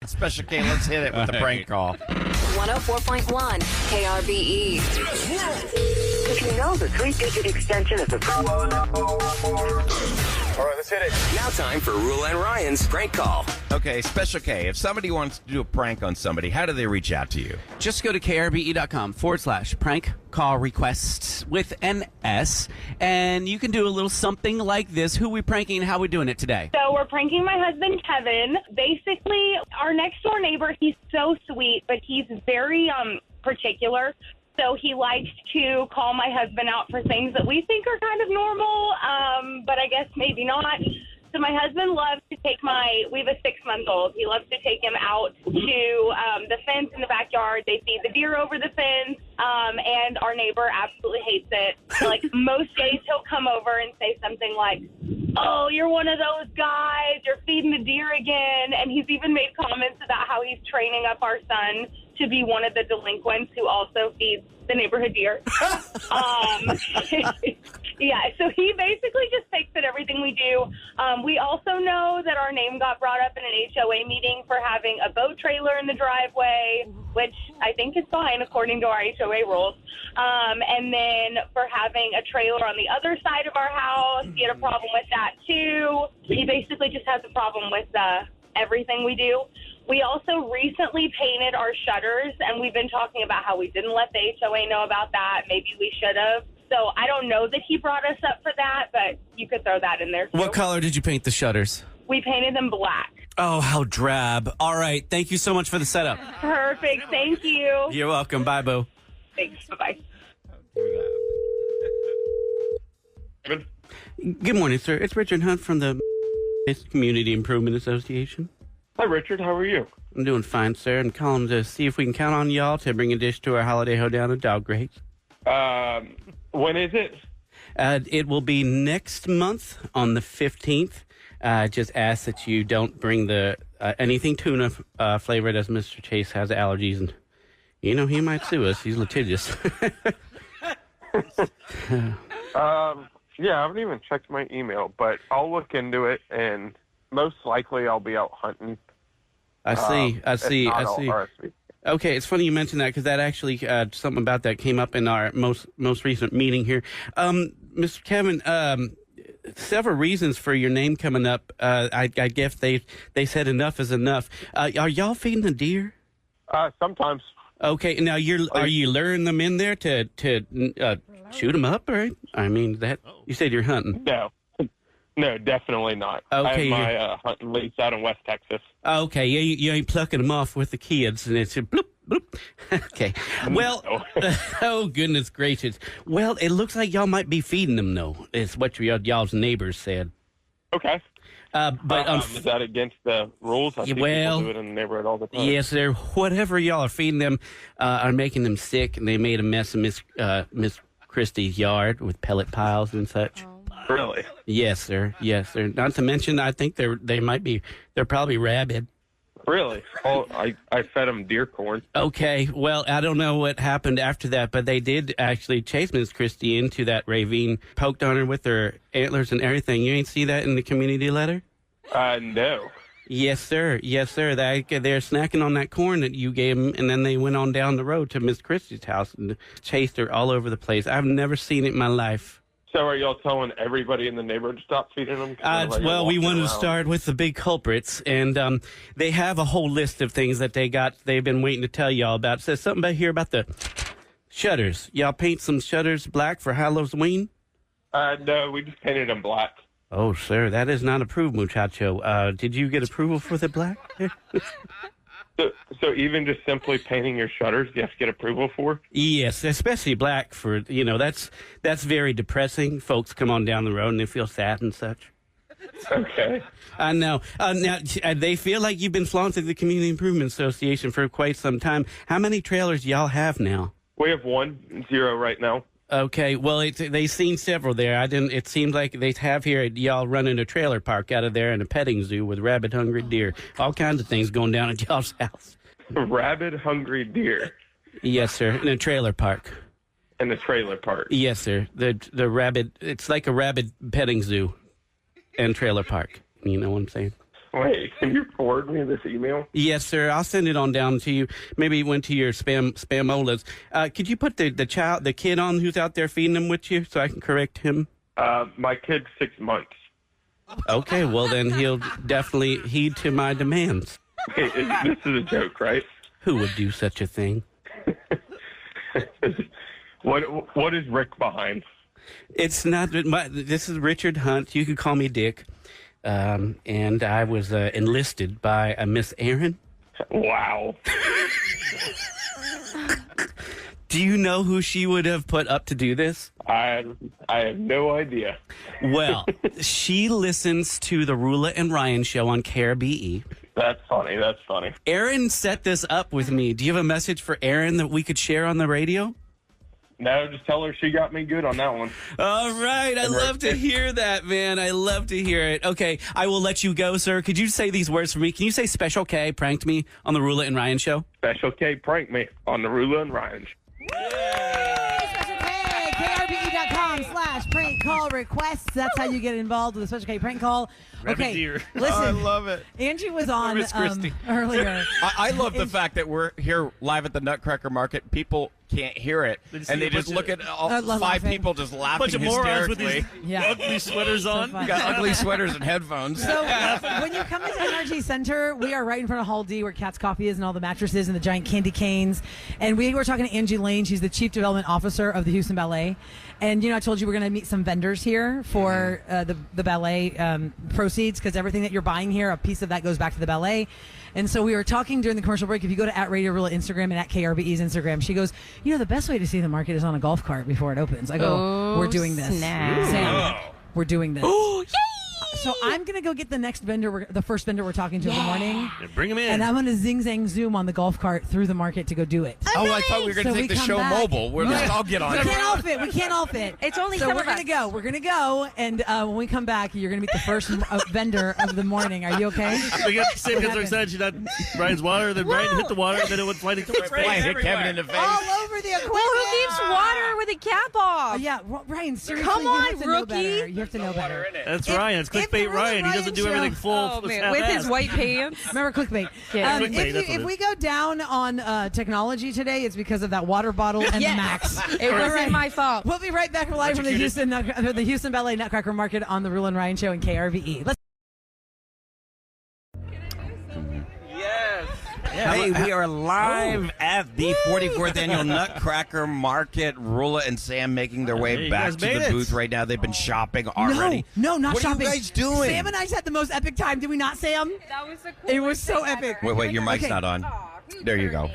Special K, let's hit it with the prank call. 104.1 KRBE. Did you know the 3-digit extension is a... All right, let's hit it. Now time for Roula and Ryan's prank call. Okay, Special K, if somebody wants to do a prank on somebody, how do they reach out to you? Just go to krbe.com/prank call requests with an S, and you can do a little something like this. Who we pranking and how we doing it today? So we're pranking my husband, Kevin. Basically, our next door neighbor, he's so sweet, but he's very particular. So he likes to call my husband out for things that we think are kind of normal, but I guess maybe not. So my husband loves to take we have a 6-month-old. He loves to take him out to the fence in the backyard. They feed the deer over the fence, and our neighbor absolutely hates it. Like most days he'll come over and say something like, "Oh, you're one of those guys. You're feeding the deer again." And he's even made comments about how he's training up our son to be one of the delinquents who also feeds the neighborhood deer. Yeah, so he basically just takes at everything we do. We also know that our name got brought up in an HOA meeting for having a boat trailer in the driveway, which I think is fine according to our HOA rules. And then for having a trailer on the other side of our house, he had a problem with that too. He basically just has a problem with everything we do. We also recently painted our shutters, and we've been talking about how we didn't let the HOA know about that. Maybe we should have. So I don't know that he brought us up for that, but you could throw that in there too. What color did you paint the shutters? We painted them black. Oh, how drab. All right. Thank you so much for the setup. Perfect. Thank you. You're welcome. Bye, boo. Thanks. Bye-bye. Good morning, sir. It's Richard Hunt from the Community Improvement Association. Hi, Richard. How are you? I'm doing fine, sir, and calling to see if we can count on y'all to bring a dish to our holiday hoedown at Dog Grates. When is it? It will be next month on the 15th. Just ask that you don't bring the anything tuna flavored, as Mr. Chase has allergies, and he might sue us. He's litigious. Yeah, I haven't even checked my email, but I'll look into it, and most likely I'll be out hunting. I see. RSV. Okay, it's funny you mentioned that because that actually something about that came up in our most recent meeting here. Mr. Kevin, several reasons for your name coming up. I guess they said enough is enough. Are y'all feeding the deer? Sometimes. Okay, now are you luring them in there to shoot them up, right? I mean you said you're hunting. No, definitely not. Okay, I have my hunting lease out in West Texas. Okay, you ain't plucking them off with the kids, and it's bloop, bloop. Okay, well, oh, goodness gracious. Well, it looks like y'all might be feeding them, though. It's what y'all's neighbors said. Okay. But is that against the rules? I see people do it in the neighborhood all the time. Yes, sir. Whatever y'all are feeding them are making them sick, and they made a mess of Miss Christie's yard with pellet piles and such. Really? Yes, sir. Yes, sir. Not to mention, I think they're probably rabid. Really? Oh, I fed them deer corn. Okay. Well, I don't know what happened after that, but they did actually chase Miss Christie into that ravine, poked on her with their antlers and everything. You ain't see that in the community letter? No. Yes, sir. Yes, sir. They're snacking on that corn that you gave them, and then they went on down the road to Miss Christie's house and chased her all over the place. I've never seen it in my life. So are y'all telling everybody in the neighborhood to stop feeding them? Well, we wanted to start with the big culprits, and they have a whole list of things that they've been waiting to tell y'all about. It says something about here about the shutters. Y'all paint some shutters black for Halloween? No, we just painted them black. Oh, sir, that is not approved, muchacho. Did you get approval for the black? So even just simply painting your shutters, you have to get approval for? Yes, especially black for, that's very depressing. Folks come on down the road and they feel sad and such. Okay. I know. Now, they feel like you've been flaunting the Community Improvement Association for quite some time. How many trailers do y'all have now? We have 0 right now. Okay, well, they've seen several there. It seems like they have here y'all running a trailer park out of there and a petting zoo with rabid-hungry deer. All kinds of things going down at y'all's house. Rabid-hungry deer? Yes, sir, in a trailer park. In the trailer park? Yes, sir. The rabbit, it's like a rabbit petting zoo and trailer park. You know what I'm saying? Wait, can you forward me this email? Yes, sir. I'll send it on down to you. Maybe it went to your spamolas. Could you put the kid on who's out there feeding him with you so I can correct him? My kid's 6 months. Okay, well then he'll definitely heed to my demands. Wait, this is a joke, right? Who would do such a thing? What is Rick behind? It's not. This is Richard Hunt. You could call me Dick. And I was enlisted by a Miss Aaron. Wow. Do you know who she would have put up to do this? I have no idea. Well, she listens to the Roula and Ryan show on KRBE. That's funny. Aaron set this up with me. Do you have a message for Aaron that we could share on the radio? No, just tell her she got me good on that one. All right. I love to hear that, man. I love to hear it. Okay, I will let you go, sir. Could you say these words for me? Can you say Special K pranked me on the Roula and Ryan show? Special K pranked me on the Roula and Ryan show. KRBE.com/prank call requests. That's how you get involved with a Special K prank call. Okay, Deer. listen. I love it. Angie was on Miss Christie. earlier. I love the fact that we're here live at the Nutcracker Market. People can't hear it, and they just look at all love five laughing. people just laughing Bunch of morons with hysterically. these Yeah. ugly sweaters on. fun. Got ugly sweaters and headphones. So when you come into NRG Center, we are right in front of Hall D where Cat's Coffee is and all the mattresses and the giant candy canes. And we were talking to Angie Lane. She's the Chief Development Officer of the Houston Ballet. And, I told you we're going to meet some vendors here for the ballet proceeds because everything that you're buying here, a piece of that goes back to the ballet. And so we were talking during the commercial break. If you go to @Radio Roula Instagram and @KRBE's Instagram, she goes, the best way to see the market is on a golf cart before it opens. I go, we're doing this. Sam, we're doing this. Oh, So I'm going to go get the next vendor, the first vendor we're talking to in the morning. Yeah, bring him in. And I'm going to zing, zang, zoom on the golf cart through the market to go do it. Oh, I thought we were going to So we take the come show back. mobile. We'll just all get on We it. can't all fit. It's only so some we're of gonna us. go. We're gonna go, and when we come back, you're gonna meet the first vendor of the morning. Are you okay? We got Sam gets so excited she got Brian's water, then Brian hit the water, and then it went flying into his Why face. hit Kevin in the face? All over the equipment. Well, who leaves water with a cap off? Yeah, Ryan. Seriously, Come you on, have to know rookie. better. You have to know better. That's If- Ryan. It's if the clickbait Roula Ryan. He Ryan doesn't do show- everything full. Oh, man. With his white pants. Remember clickbait. Yeah. Clickbait, that's what If it we is. go down on technology today, it's because of that water bottle and Yes. the Max. It wasn't my fault. We'll be right back live from the Houston Ballet Nutcracker Market on the Roula and Ryan Show and KRVE. Let's Hey, we are live at the 44th Annual Nutcracker Market. Rula and Sam making their Hey, way you back guys to made the it. booth right now. They've been shopping already. No, not what shopping. What are you guys doing? Sam and I just had the most epic time. Did we not, Sam? That was the It was so epic. Wait, your mic's Okay. not on. There you go.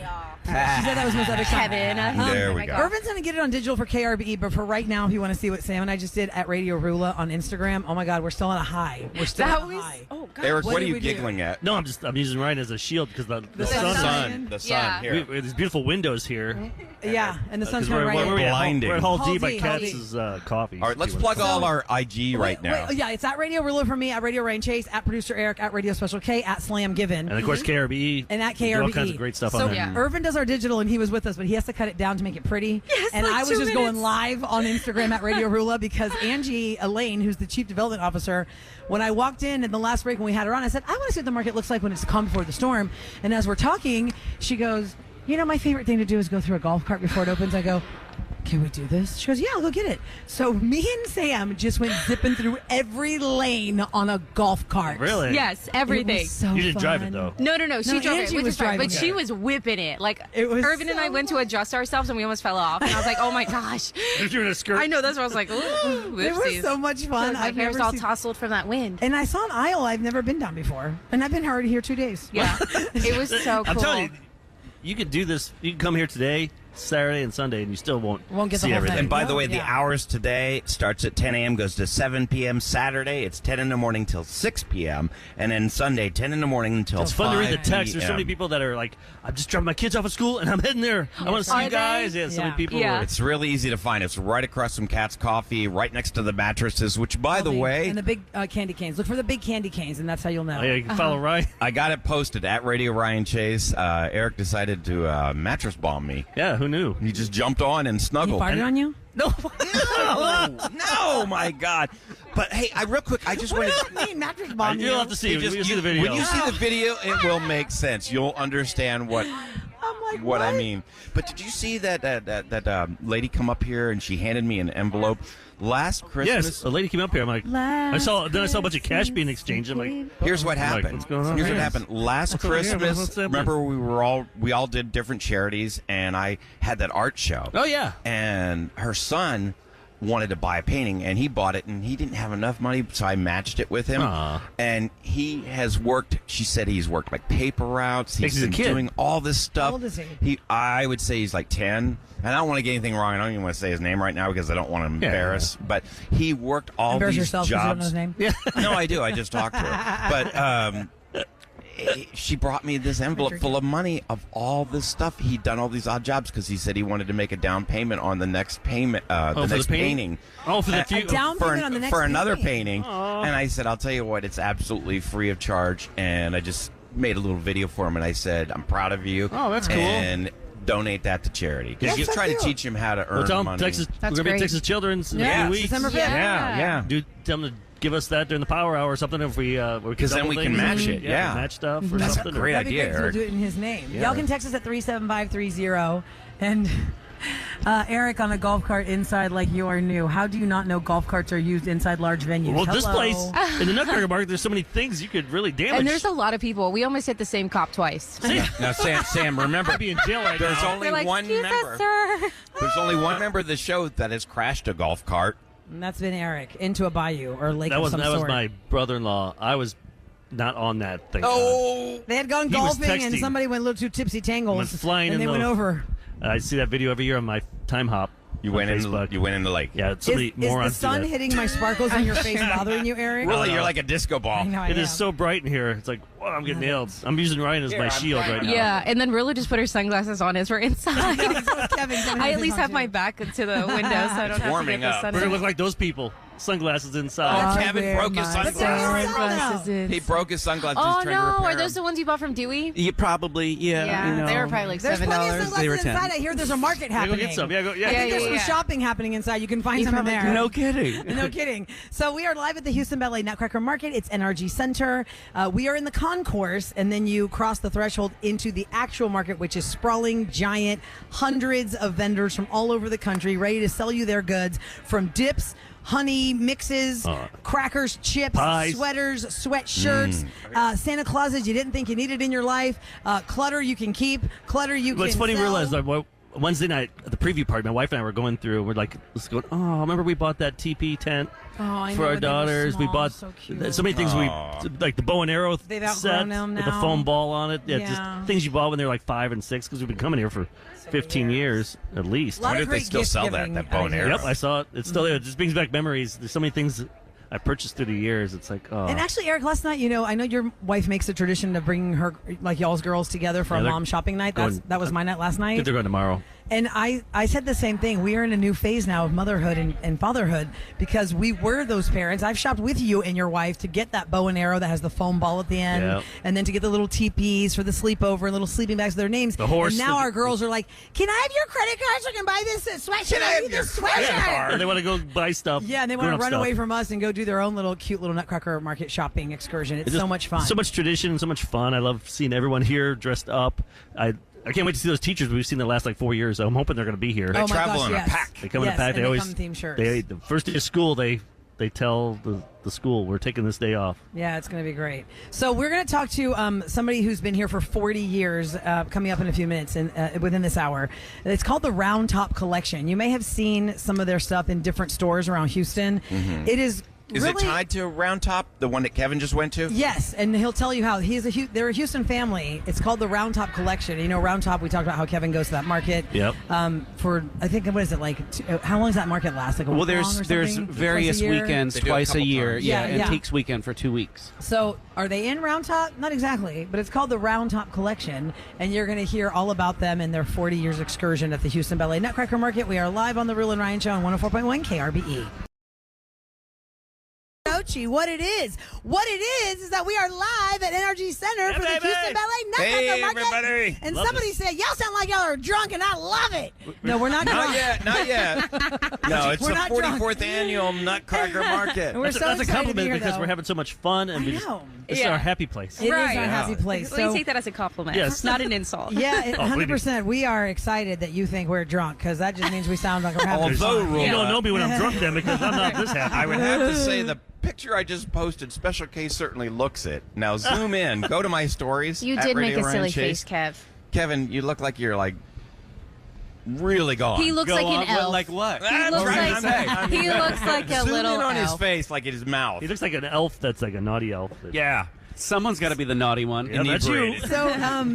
She said that was the most epic time. Kevin. There we go. Irvin's going to get it on digital for KRBE, but for right now, if you want to see what Sam and I just did at Radio Rula on Instagram, oh my God, we're still on a high. We're still That on a was. high. Oh God. Eric, what are did you we do? giggling at? No, I'm using Ryan as a shield because the sun. The sun Yeah. here. We have these beautiful windows here. Yeah, and the sun's Because coming right where in. we at? Blinding. We're at Hall Hall D by D, Hall D. Katz's coffee. All right, let's See what plug it's- all our IG right now. Yeah, it's at Radio Rula for me, at Radio Rain Chase, at Producer Eric, at Radio Special K, at Slam Given. And of course, KRBE. And at We do KRBE. all kinds of great stuff so on there. Yeah. Irvin does our digital, and he was with us, but he has to cut it down to make it pretty. Yes, and like I was 2 just going minutes. live on Instagram at Radio Rula because Angie Elaine, who's the Chief Development Officer, when I walked in the last break when we had her on, I said, I want to see what the market looks like when it's calm before the storm. And as we're talking, she goes, my favorite thing to do is go through a golf cart before it opens. I go, can we do this? She goes, yeah, I'll go get it. So me and Sam just went zipping through every lane on a golf cart. Really? Yes, It everything. was so You didn't drive it, fun. though. No. She No, drove Angie it, which was is fine, driving but it. she was whipping it. Like It was Irvin and I so went to adjust ourselves, and we almost fell off. And I was like, "Oh my gosh!" You're in a skirt. I know. That's why I was like, "Ooh, It was whoopsies." so much fun. My I've hair's never all seen- tousled from that wind. And I saw an aisle I've never been down before. And I've been already here 2 days. Yeah, it was so cool. I'm telling you, you could do this. You can come here today, Saturday and Sunday, and you still won't Won't get the see whole everything. thing. And by the No, way, the yeah. hours today starts at 10 a.m., goes to 7 p.m. Saturday. It's 10 in the morning till 6 p.m. And then Sunday, 10 in the morning until 5 It's fun to read the text. There's so p.m. many people that are like, I'm just dropping my kids off at school and I'm heading there. I want to see Are you guys. they? Yeah, so Yeah. many people. Yeah. Are, It's really easy to find. It's right across from Cat's Coffee, right next to the mattresses, which, by the way, And the big candy canes. Look for the big candy canes, and that's how you'll know. oh, yeah, you can follow Ryan. I got it posted at Radio Ryan Chase. Eric decided to mattress bomb me. Yeah, who knew? He just jumped on and He snuggled. farted on you? No, my God. But hey, real quick, I just wanted What does that mean, mattress bomb? You'll have to see it. When you see the video. When you see the video, it will make sense. You'll understand what what I mean. But did you see that lady come up here and she handed me an envelope last Christmas? Yes, a lady came up here. I'm like, I saw a bunch of cash being exchanged. I'm like, here's what happened. what's going on? Here's what happened. Last What's over here? Christmas, What's happening? remember we all did different charities, and I had that art show. Oh yeah. And her son wanted to buy a painting, and he bought it, and he didn't have enough money, so I matched it with him. Aw. And he has worked. She said he's worked like paper routes. He's He's a been kid. doing all this stuff. How old is he? I would say he's like 10. And I don't want to get anything wrong. I don't even want to say his name right now because I don't want to embarrass. But he worked all Embarrass these yourself because you don't know jobs. his name? Yeah. No, I do. I just talked to her. But she brought me this envelope full of money of all this stuff. He'd done all these odd jobs because he said he wanted to make a down payment on the next payment, the next painting. Oh, for the A down for, payment on the next for another painting. painting. And I said, I'll tell you what, it's absolutely free of charge. And I just made a little video for him, and I said, I'm proud of you. Oh, that's cool. And donate that to charity. Because you That's so try to cute. teach him how to earn Well, tell them money. Texas. That's We're gonna be great. at Texas Children's in a Yeah, few weeks. December 5th. Yeah. Tell them to give us that during the power hour or something. If we, Because then we can match it, yeah. match stuff or That's a something. great That'd be idea, great 'cause we'll Eric. do it in his name. Yeah. Y'all can text us at 37530. And Eric on a golf cart inside like you are new. How do you not know golf carts are used inside large venues? Well, this Hello. place in the Nutcracker Market, there's so many things you could really damage. And there's a lot of people. We almost hit the same cop twice. Now, Sam, remember, I'd be in jail right there's now. only We're like, one "Excuse us, member. sir." There's only one member of the show that has crashed a golf cart. And that's been Eric into a bayou or lake That of was some that was sort. my brother-in-law. I was not on that thing. Oh, They had gone He was golfing and texting. somebody went a little too tipsy tangles. Went flying and in they the- went over. I see that video every year on my time hop. you on went in. Facebook. You went in the lake. Yeah, so many Is morons the do sun that. hitting my sparkles on your face bothering you, Eric? Really, you're like a disco ball. I know I It am. is so bright in here. It's like, wow, I'm getting nailed. I'm using Ryan as Here, my I'm shield trying right to- now. Yeah, and then Roula just put her sunglasses on as we're inside. Kevin, Kevin I has at least his have on, my too. back to the window, so I don't have to warming get the up. sun. We're gonna look like those people. Sunglasses Oh, inside. Kevin wear broke his my sunglasses. sunglasses in. He broke his sunglasses Oh trying to no! repair Are those the them. ones you bought from Dewey? You probably, yeah. you know. they were probably like There's plenty of $7. They were sunglasses 10. inside. I hear there's a market Yeah, happening. go get some. Yeah, go. Yeah, I think yeah, there's some yeah. shopping happening inside. You can find You some in probably there. could. No kidding. No kidding. So we are live at the Houston Ballet Nutcracker Market. It's NRG Center. We are in the concourse, and then you cross the threshold into the actual market, which is sprawling, giant, hundreds of vendors from all over the country ready to sell you their goods, from dips, honey mixes, crackers, chips, Pies. sweaters, sweatshirts, Santa Clauses you didn't think you needed in your life, clutter you can keep, clutter you Well, it's can funny. sell. Realize like, Wednesday night at the preview party, my wife and I were going through. We're like, let's go. Oh, remember we bought that TP tent Oh, I for know, our they were daughters. We small, bought so cute. so many things. We like the bow and arrow They've set outgrown them with the now. foam ball on it. Yeah, Yeah. just things you bought when they were like 5 and 6 because we've been coming here for 15 years at least. Lot wonder of if they great still gift sell giving that bow and out here. arrow. Yep, I saw it. It's still there. It just brings back memories. There's so many things I purchased through the years. It's like, oh. And actually, Eric, last night, I know your wife makes a tradition of bringing her, like y'all's girls together for Yeah, a they're mom shopping night. going- That was my night last I think night. they're going tomorrow. And I said the same thing. We are in a new phase now of motherhood and fatherhood because we were those parents. I've shopped with you and your wife to get that bow and arrow that has the foam ball at the end, Yep. and then to get the little teepees for the sleepover and little sleeping bags with their names. The horse. And now our girls are like, "Can I have your credit card so I can buy this sweatshirt? Can I have need your this credit sweatshirt." card? And they want to go buy stuff. Yeah, and they want to grown-up run stuff. away from us and go do their own little cute little Nutcracker Market shopping excursion. It's Just so much fun. So much tradition, so much fun. I love seeing everyone here dressed up. I can't wait to see those teachers we've seen the last like 4 years. I'm hoping they're going to be here. They Oh my travel gosh, in yes. a pack. They come in a Yes, pack. and They they always come in theme shirts. the first day of school they tell the school we're taking this day off. Yeah, it's going to be great. So we're going to talk to somebody who's been here for 40 years, coming up in a few minutes and within this hour. It's called the Roundtop Collection. You may have seen some of their stuff in different stores around Houston. It is Is really, it tied to Roundtop, the one that Kevin just went to? Yes, and he'll tell you how they're a Houston family. It's called the Roundtop Collection. Roundtop. We talked about how Kevin goes to that market. Yep. For I think what is it like? How long does that market last? Like a Well, week long or there's something? various Twice a year? weekends They do a twice a couple year. times. Yeah, Yeah, and yeah. Antiques weekend for 2 weeks. So, are they in Roundtop? Not exactly, but it's called the Roundtop Collection, and you're going to hear all about them and their 40 years excursion at the Houston Ballet Nutcracker Market. We are live on the Roula and Ryan Show on 104.1 KRBE. Fauci what it is. What it is that we are live at NRG Center for the Houston Ballet Nutcracker Hey, Market. everybody. And Love somebody said, y'all sound like y'all are drunk, and I love it. No, we're not drunk. Not yet. No, it's We're the not drunk. 44th annual Nutcracker Market. We're so That's a excited to compliment be here, because though. we're having so much fun and I know. this is Yeah. our happy place. It is Right. our happy place. Let me So, take that as a compliment. Yes. Not an insult. yeah, Oh, please. 100%. We are excited that you think we're drunk because that just means we sound like we're having Although, fun. Roula, You don't know me when I'm drunk then because I'm not this happy. I would have to say the picture I just posted, Special K certainly looks it. Now zoom in. Go to my stories. You at did make Radio a Ryan silly Chase. face, Kev. Kevin, you look like you're like really gone. He looks like an elf. Like what? He looks like he looks like a Zoom little in on his elf. face like his mouth. He looks like an elf that's like a naughty elf. Yeah. Someone's got to be the naughty one. Yeah, that's you. Inebriated. So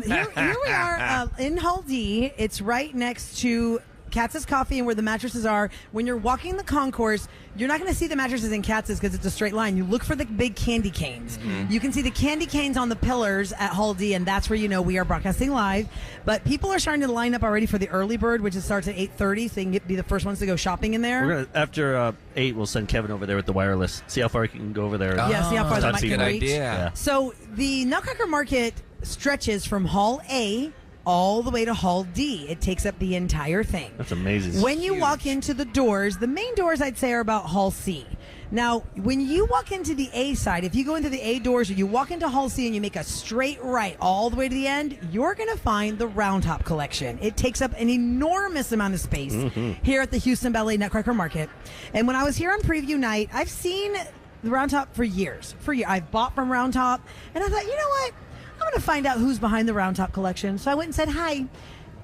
here we are in Hall D. It's right next to Katz's Coffee and where the mattresses are. When you're walking the concourse, you're not going to see the mattresses in Katz's because it's a straight line. You look for the big candy canes. You can see the candy canes on the pillars at Hall D, and that's where you know we are broadcasting live. But people are starting to line up already for the early bird, which starts at 8:30, so you can be the first ones to go shopping in there. We're gonna after 8, we'll send Kevin over there with the wireless. See how far he can go over there. Yeah, see how far that That's mic a can good reach. idea. Yeah. So the Nutcracker Market stretches from Hall A all the way to Hall D. It takes up the entire thing. That's amazing. When you walk into the doors, the main doors I'd say are about Hall C. Now, when you walk into the A side, if you go into the A doors or you walk into Hall C and you make a straight right all the way to the end, you're going to find the Roundtop collection. It takes up an enormous amount of space here at the Houston Ballet Nutcracker Market. And when I was here on preview night, I've seen the Roundtop for years. I've bought from Roundtop, and I thought, you know what? I'm going to find out who's behind the Roundtop collection. So I went and said, hi,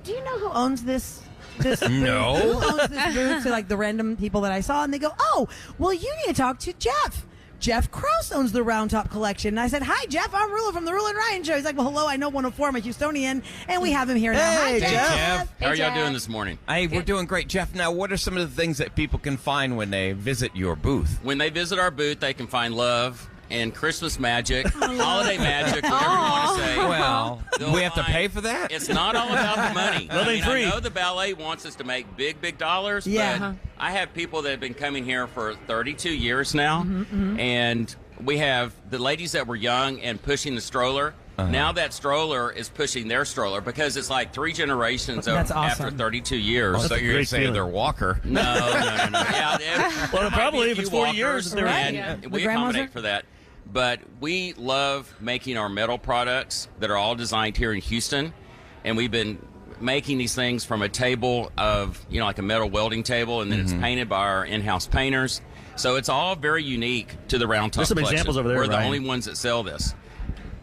do you know who owns this booth? No. Who owns this booth? To like the random people that I saw. And they go, oh, well, you need to talk to Jeff. Jeff Krause owns the Roundtop collection. And I said, hi, Jeff. I'm Roula from the Roula and Ryan Show. He's like, well, hello. I know 104. I'm a Houstonian. And we have him here now. Hi, Hey, Jeff. Jeff. How are y'all Jeff. doing this morning? Hey, we're doing great, Jeff. Now, what are some of the things that people can find when they visit your booth? When they visit our booth, they can find love and Christmas magic, holiday magic, whatever you want to say. Well, They'll we have to find- pay for that? It's not all about the money. Love ain't free. I know the ballet wants us to make big dollars, Yeah. but I have people that have been coming here for 32 years now, and we have the ladies that were young and pushing the stroller. Now that stroller is pushing their stroller because it's like 3 generations That's after awesome. 32 years. So you're great saying feeling. their walker. No. Yeah, Well, probably if few it's 40 walkers, years, they're Right. and Yeah. The we grandmas accommodate are- for that. But we love making our metal products that are all designed here in Houston, and we've been making these things from a table of, like a metal welding table, and then it's painted by our in-house painters. So it's all very unique to the Roundtop There's some collection. examples over there, We're the Ryan. only ones that sell this.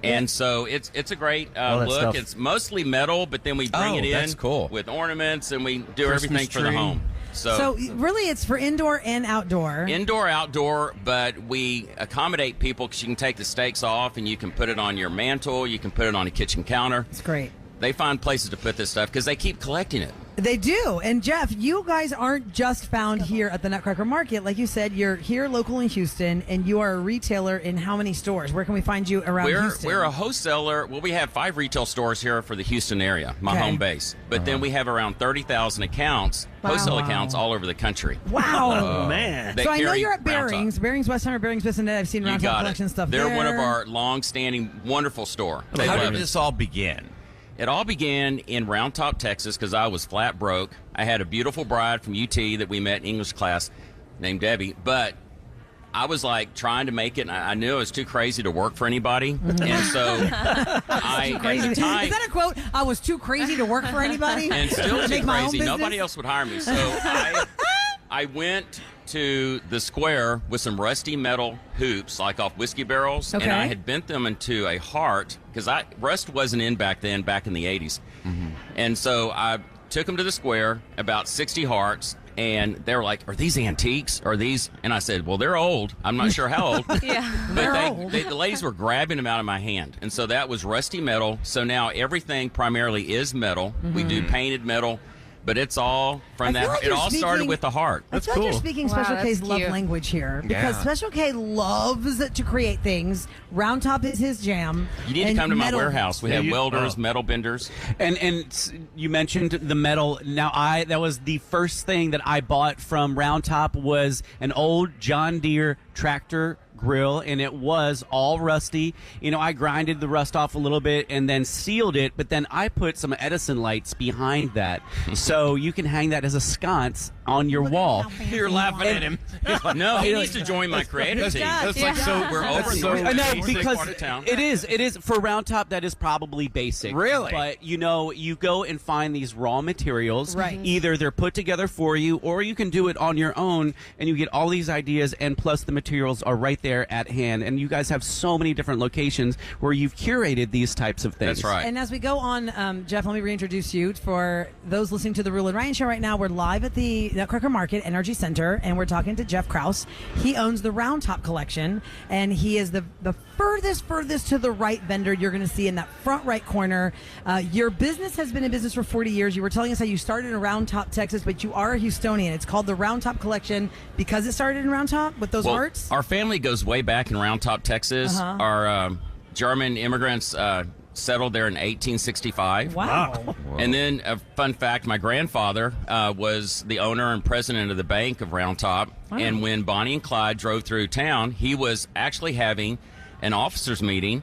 And so it's a great All that look. stuff. It's mostly metal, but then we bring Oh, it in that's cool. with ornaments, and we do Christmas everything for the tree. home. So really, it's for indoor and outdoor. Indoor, outdoor, but we accommodate people because you can take the stakes off and you can put it on your mantle, you can put it on a kitchen counter. It's great. They find places to put this stuff because they keep collecting it. They do. And Jeff, you guys aren't just found here at the Nutcracker Market. Like you said, you're here local in Houston, and you are a retailer in how many stores? Where can we find you around Houston? We're a wholesaler. Well, we have 5 retail stores here for the Houston area, my home base. But then we have around 30,000 accounts, wholesale accounts all over the country. Wow. Oh, man. They So I know carry you're at Roundtop. Bearings Westheimer, Bearings Bissonnet. I've seen You Roundtop got collection it. stuff They're there. one of our long-standing, wonderful store. They How love did it. this all begin? It all began in Roundtop, Texas, because I was flat broke. I had a beautiful bride from UT that we met in English class named Debbie, but I was like trying to make it, and I knew I was too crazy to work for anybody. And so I, Crazy. at the time, Is that a quote? I was too crazy to work for anybody. and still too Make my own crazy. business? Nobody else would hire me. So I went to the square with some rusty metal hoops, like off whiskey barrels, Okay. and I had bent them into a heart because rust wasn't in back then, back in the 80s. And so I took them to the square, about 60 hearts, and they were like, "Are these antiques? Are these?" And I said, "Well, they're old. I'm not sure how old." Yeah. They're But old. the ladies were grabbing them out of my hand. And so that was rusty metal. So now everything primarily is metal. We do painted metal, but it's all from I feel that. like It you're all started speaking- with the heart. I feel like you're speaking Wow, Special that's K's love cute. language here because Yeah. Special K loves to create things. Roundtop is his jam. You need to And come to my metal- warehouse. We have welders, metal benders. And you mentioned the metal. Now that was the first thing that I bought from Roundtop was an old John Deere tractor grill, and it was all rusty. I grinded the rust off a little bit and then sealed it, but then I put some Edison lights behind that, so you can hang that as a sconce on your wall. You're laughing at him. No, he needs to join my creative team. We're over in the I know, Northeast because part of town. it is for Roundtop. That is probably basic, Really? But you go and find these raw materials. Right. Either they're put together for you, or you can do it on your own, and you get all these ideas. And plus, the materials are right there at hand. And you guys have so many different locations where you've curated these types of things. That's right. And as we go on, Jeff, let me reintroduce you. For those listening to the Roula and Ryan show right now, we're live at the Nutcracker Market Energy Center, and we're talking to Jeff Krause. He owns the Roundtop collection, and he is the furthest to the right vendor you're going to see in that front right corner. Your business has been in business for 40 years. You were telling us how you started in Roundtop, Texas, but you are a Houstonian. It's called the Roundtop collection because it started in Roundtop with those hearts? Our family goes way back in Roundtop, Texas. Our German immigrants settled there in 1865. Wow. And then, a fun fact, my grandfather was the owner and president of the bank of Roundtop. Wow. And when Bonnie and Clyde drove through town, he was actually having an officers meeting,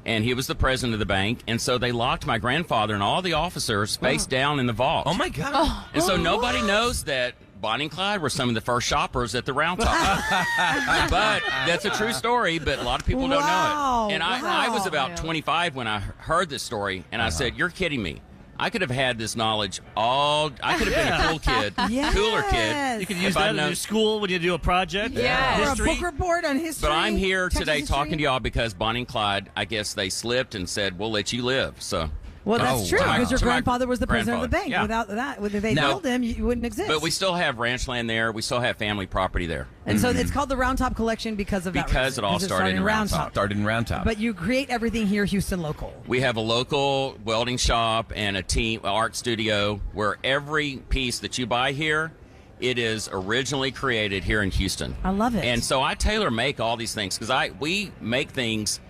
and he was the president of the bank. And so they locked my grandfather and all the officers face down in the vault. Oh, my God. And so nobody knows that Bonnie and Clyde were some of the first shoppers at the Roundtop. But that's a true story, but a lot of people don't know it. And I was about 25 when I heard this story, and I said, "You're kidding me. I could have had this knowledge I could have been a cool kid, cooler kid. You could use that in your school when you do a project. Or a book report on history. But I'm here Texas today history. talking to y'all because Bonnie and Clyde, I guess they slipped and said, "We'll let you live." So. Well, that's true, because your grandfather was the president of the bank. Yeah. Without that, if they killed him, you wouldn't exist. But we still have ranch land there. We still have family property there. And so it's called the Roundtop Collection because of that reason. Because it all started in Roundtop. Started in Roundtop. But you create everything here, Houston local. We have a local welding shop and a team art studio where every piece that you buy here, it is originally created here in Houston. I love it. And so I tailor make all these things because we make things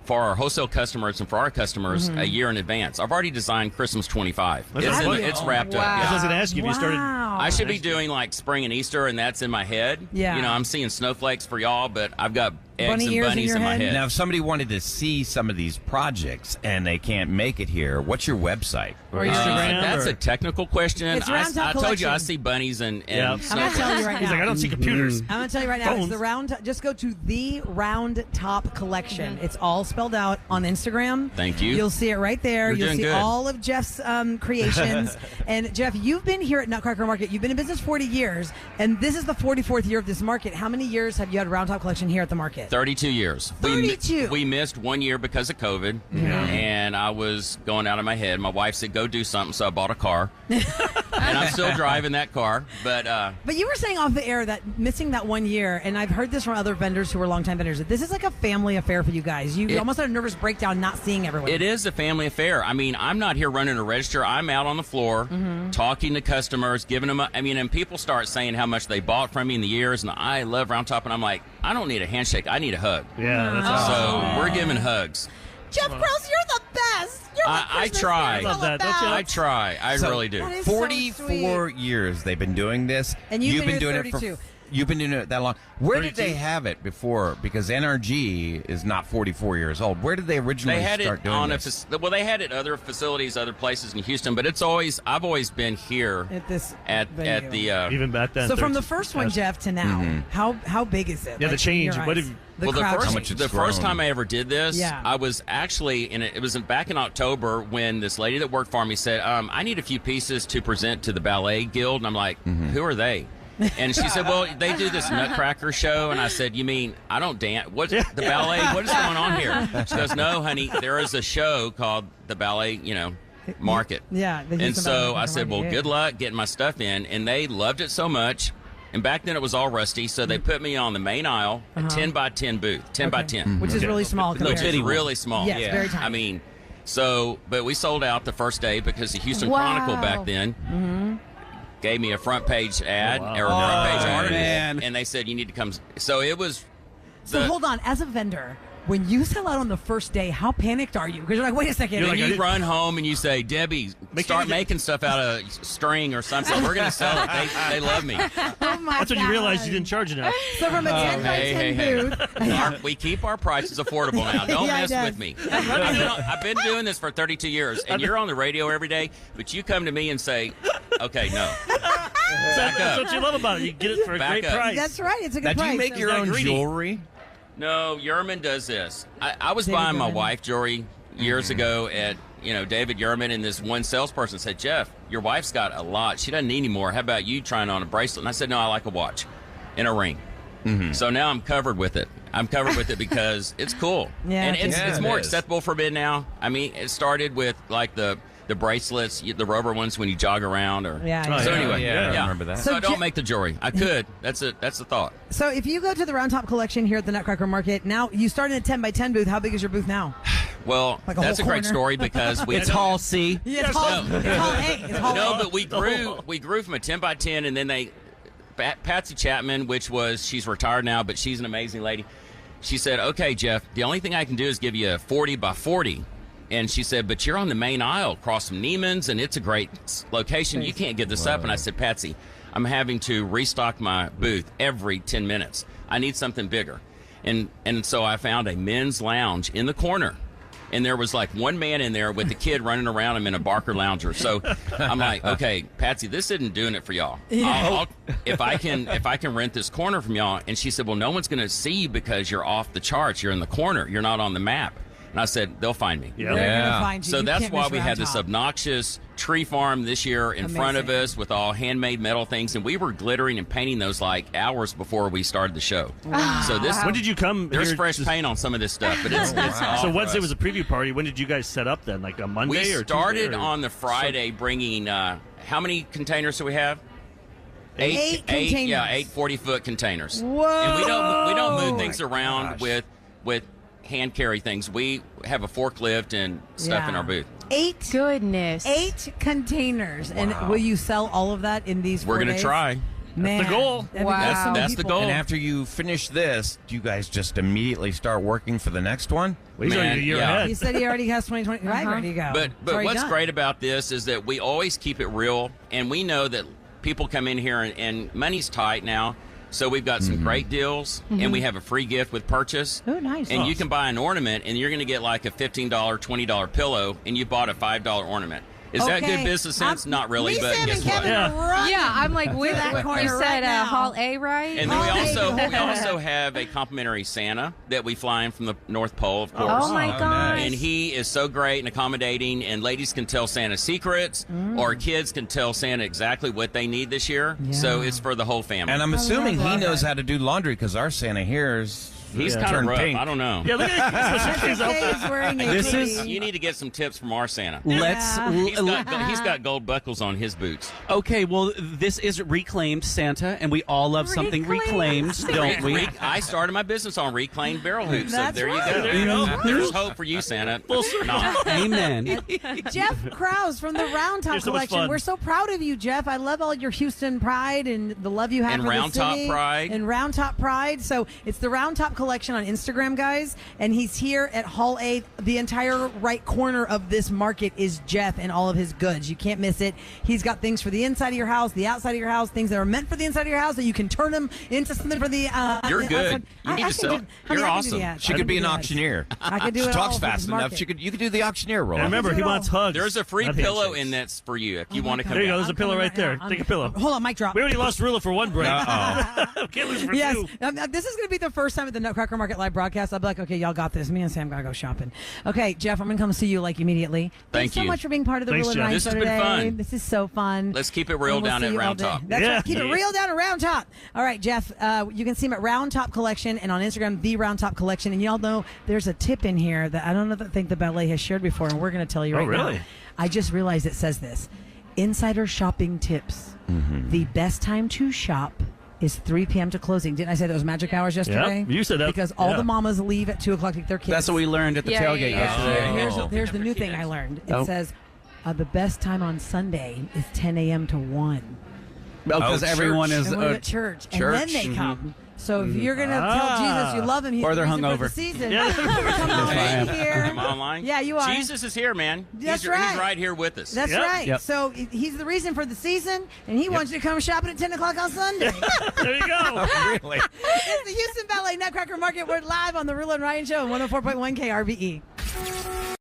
for our wholesale customers and for our customers a year in advance. I've already designed Christmas 25. It's wrapped up. I was going to ask you if you started. I should be doing like spring and Easter, and that's in my head. Yeah. I'm seeing snowflakes for y'all, but I've got eggs Bunny and ears in bunnies your in my head? head. Now, if somebody wanted to see some of these projects and they can't make it here, what's your website? Or Instagram? That's or- a technical question. It's Roundtop I told you I collection. see bunnies and I'm going to tell you right now. He's like, I don't see computers. I'm going to tell you right now. Phones. It's the just go to the Roundtop Collection. It's all spelled out on Instagram. Thank you. You'll see it right there. You're You'll doing see good. all of Jeff's creations. And Jeff, you've been here at Nutcracker Market. You've been in business 40 years, and this is the 44th year of this market. How many years have you had Roundtop Collection here at the market? 32 years. 32. We missed 1 year because of COVID, and I was going out of my head. My wife said, "Go do something," so I bought a car, and I'm still driving that car. But you were saying off the air that missing that 1 year, and I've heard this from other vendors who are longtime vendors, that this is like a family affair for you guys. You almost had a nervous breakdown not seeing everyone. it is a family affair. I mean, I'm not here running a register. I'm out on the floor talking to customers, giving them and people start saying how much they bought from me in the years, and I love Roundtop, and I'm like, I don't need a handshake. I need a hug. Yeah, that's awesome. So we're giving hugs. Jeff Krause, you're the best. You're what I Christmas try. is all Love that, don't about. you? I try. I really do. That is so 44 years they've been doing this. And you've been doing here it 32. You've been doing it that long. Where did 32. they have it before? Because NRG is not 44 years old. Where did they originally They had start it doing on this? they had it other facilities, other places in Houston, but I've always been here At this at venue. the Even back then. So from the 32 first one, years. Jeff, to now, how big is it? Yeah, the in change. your What eyes? have- The well, crowd How change. much it's the first grown. time I ever did this, Yeah. I was actually it was back in October when this lady that worked for me said, I need a few pieces to present to the Ballet Guild, and I'm like, who are they? And she said, well, they do this Nutcracker show. And I said, you mean I don't dance? What's the ballet? What is going on here? She goes, no, honey, there is a show called the Ballet, Market. Yeah. the And Houston so Ballet I said, well, Market, good luck getting my stuff in. And they loved it so much. And back then it was all rusty. So they put me on the main aisle, a 10 by 10 booth, 10 by 10. Which is really small. No, compared it's to- really small. Yes, very tiny. I mean, but we sold out the first day because the Houston Chronicle back then gave me a front page ad or a front page article, and they said you need to come. So it was. So hold on, as a vendor, when you sell out on the first day, how panicked are you? Because you're like, wait a second. You're like, you run home and you say, Debbie, start making stuff out of string or something. We're going to sell it. They love me. Oh my That's when you realize you God. didn't charge enough. So from a 10 by 10 booth. We keep our prices affordable now. Don't Yeah, mess it does. with me. I've been doing this for 32 years, and you're on the radio every day, but you come to me and say, okay, no. That's what you love about it. You get it for a great price. That's right. It's a Now, good do price. you make your own jewelry? No, Yerman does this. I was David buying my Yerman. wife jewelry years ago at David Yerman, and this one salesperson said, Jeff, your wife's got a lot. She doesn't need any more. How about you trying on a bracelet? And I said, no, I like a watch and a ring. So now I'm covered with it. I'm covered with it because it's cool. Yeah, and it's it's more acceptable for men now. I mean, it started with like the bracelets, the rubber ones when you jog around. Or So anyway, I remember that. So I So don't make the jewelry. I could. That's the thought. So if you go to the Roundtop collection here at the Nutcracker Market, now you started a 10 by 10 booth. How big is your booth now? Well, Like a that's a whole great corner. story because we It's Hall C. Yeah, it's Hall, No. it's Hall A. It's Hall No, A. but we grew from a 10 by 10, and then Patsy Chapman, she's retired now, but she's an amazing lady. She said, okay, Jeff, the only thing I can do is give you a 40 by 40. And she said, but you're on the main aisle across from Neiman's, and it's a great location. You can't give this up. And I said, Patsy, I'm having to restock my booth every 10 minutes. I need something bigger. And so I found a men's lounge in the corner. And there was like one man in there with the kid running around him in a Barker Lounger. So I'm like, okay, Patsy, this isn't doing it for y'all. If I can rent this corner from y'all. And she said, well, no one's going to see you because you're off the charts. You're in the corner. You're not on the map. And I said, they'll find me. They're gonna find you. So You that's can't why miss we had this Roundtop. obnoxious tree farm this year in front of us with all handmade metal things, and we were glittering and painting those like hours before we started the show. So this, When did you come? there's here fresh just- paint on some of this stuff, but it's all So for Wednesday us. was a preview party. When did you guys set up then? Like a Monday We or started Tuesday, or- on the Friday, bringing how many containers do we have? Eight containers. Yeah, 8 40-foot containers. Whoa. And we don't move things Oh, around with hand carry things. We have a forklift and stuff in Yeah. our booth. Goodness. 8 containers. And will you sell all of that in these 4 We're gonna days? try. Man, the goal. that'd be Wow. good. So many That's the people- goal. And after you finish this, do you guys just immediately start working for the next one? Well, he's already a year yeah. ahead. He said he already has 2025 ready to go. But It's already what's done. great about this is that we always keep it real, and we know that people come in here and money's tight now. So we've got some great deals, and we have a free gift with purchase. Oh, nice. And you can buy an ornament, and you're going to get like a $15, $20 pillow, and you bought a $5 ornament. Is that Okay. good business sense? Not really, Lisa but and guess what? Kevin are running Yeah, I'm like, to that corner you said right now. Hall A, right? And then we Holiday. also have a complimentary Santa that we fly in from the North Pole, of course. Oh my gosh. And he is so great and accommodating, and ladies can tell Santa secrets, or kids can tell Santa exactly what they need this year. So it's for the whole family. And I'm assuming he love knows that. how to do laundry because our Santa here is He's kind turned of rough. pink. I don't know. Yeah, look at his outfit. He's wearing a This hoodie. is- You need to get some tips from our Santa. Let's. He's got gold buckles on his boots. Okay, well, this is reclaimed Santa, and we all love something reclaimed, don't we? I started my business on reclaimed barrel hoops, so That's there you right. go. There you go. There's hope for you, Santa. No. Amen. Jeff Krause from the Roundtop You're so much collection. fun. We're so proud of you, Jeff. I love all your Houston pride and the love you have And for Roundtop the city. pride. And Roundtop pride. So it's the Roundtop collection on Instagram, guys. And he's here at Hall A. The entire right corner of this market is Jeff and all of his goods. You can't miss it. He's got things for the inside of your house, the outside of your house, things that are meant for the inside of your house that you can turn them into something for the. You're good. outside. You need I to can sell. do- honey, You're I can do awesome. that. She I could can be do an that. auctioneer. I could do She it all talks for fast this enough. market. You could do the auctioneer role. And remember, do he it wants all. hugs. There's a free not pillow handshakes. in that's for you if you want to come There you go. down. There's a pillow right there. Take a pillow. Hold on, mic drop. We already lost Roula for one break. Can't lose for Yes, two. this is going to be the first time at the Nutcracker Market live broadcast. I'll be like, okay, y'all got this. Me and Sam gotta go shopping. Okay, Jeff, I'm going to come see you like immediately. Thank Thanks so you. much for being part of the Thanks, Roula Jeff. Night This Show has been today. fun. This is so fun. Let's keep it real And we'll down see at you all day. Roundtop. That's Yeah. right. Keep it Yeah. real down at Roundtop. All right, Jeff. You can see him at Roundtop Collection and on Instagram, the Roundtop Collection. And y'all know there's a tip in here that I don't think the ballet has shared before, and we're going to tell you Oh, right really? now. I just realized it says this: insider shopping tips. The best time to shop is 3 p.m. to closing. Didn't I say that was magic hours yesterday? Yep, you said that. Because all Yeah. the mamas leave at 2 o'clock to get their kids. That's what we learned at the Yeah, tailgate yeah, yeah. yesterday. Here's the new thing I learned. It Oh. says the best time on Sunday is 10 a.m. to 1. Because Oh, everyone church. is And we're at church. And then they come. So if you're going to tell Jesus you love him, he's Or they're the reason for hungover. the season. Yeah. Come on in here. Am I online? Yeah, you are. Jesus is here, man. That's He's right. right here with us. That's Yep. right. Yep. So he's the reason for the season, and he wants you to come shopping at 10 o'clock on Sunday. There you go. Really? It's the Houston Ballet Nutcracker Market. We're live on the Roula and Ryan Show on 104.1 KRBE.